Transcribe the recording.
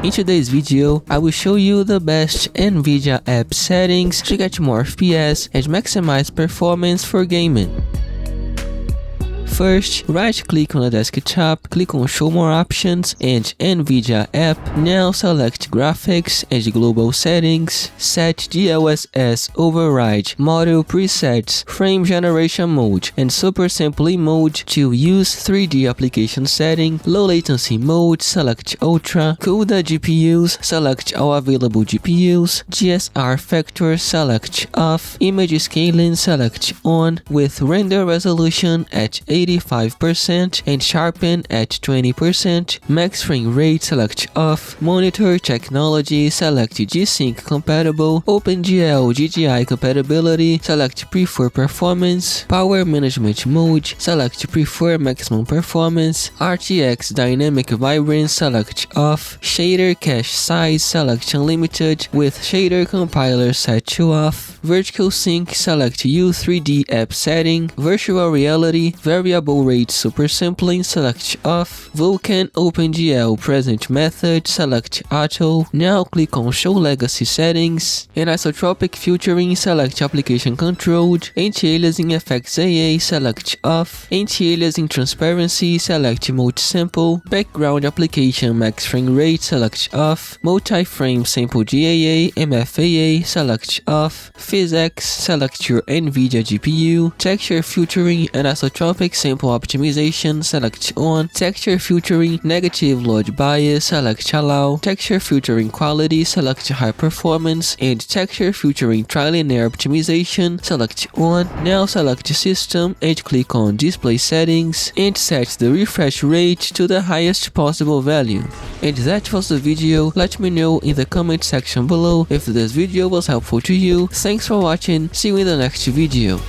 In today's video, I will show you the best NVIDIA app settings to get more FPS and maximize performance for gaming. First, right-click on the desktop, click on Show More Options and NVIDIA App. Now select Graphics and Global Settings. Set DLSS Override, Model Presets, Frame Generation Mode, and Super Sampling Mode to use 3D application setting. Low Latency Mode, select Ultra. CUDA GPUs, select all available GPUs. GSR Factor, select Off. Image Scaling, select On. With Render Resolution at 85% and Sharpen at 20%. Max Frame Rate, select Off. Monitor Technology, select G-Sync Compatible. OpenGL GGI Compatibility, select Prefer Performance. Power Management Mode, select Prefer Maximum Performance. RTX Dynamic Vibrance, select Off. Shader Cache Size, select Unlimited with Shader Compiler set to Off. Vertical Sync, select U3D App Setting. Virtual Reality, Variable Rate Super Sampling, select Off. Vulkan OpenGL Present Method, select Auto. Now click on Show Legacy Settings. Anisotropic Filtering, select Application Controlled. Anti-aliasing Effects AA, select Off. Anti-aliasing Transparency, select Multisample. Background Application Max Frame Rate, select Off. Multi-Frame Sample GAA, MFAA, select Off. PhysX, select your NVIDIA GPU. Texture Filtering, Anisotropic Sample Optimization, select On. Texture Filtering, Negative Load Bias, select Allow. Texture Filtering Quality, select High Performance. And Texture Filtering Trilinear Optimization, select On. Now select System and click on Display Settings and set the refresh rate to the highest possible value. And that was the video. Let me know in the comment section below if this video was helpful to you. Thanks for watching, see you in the next video.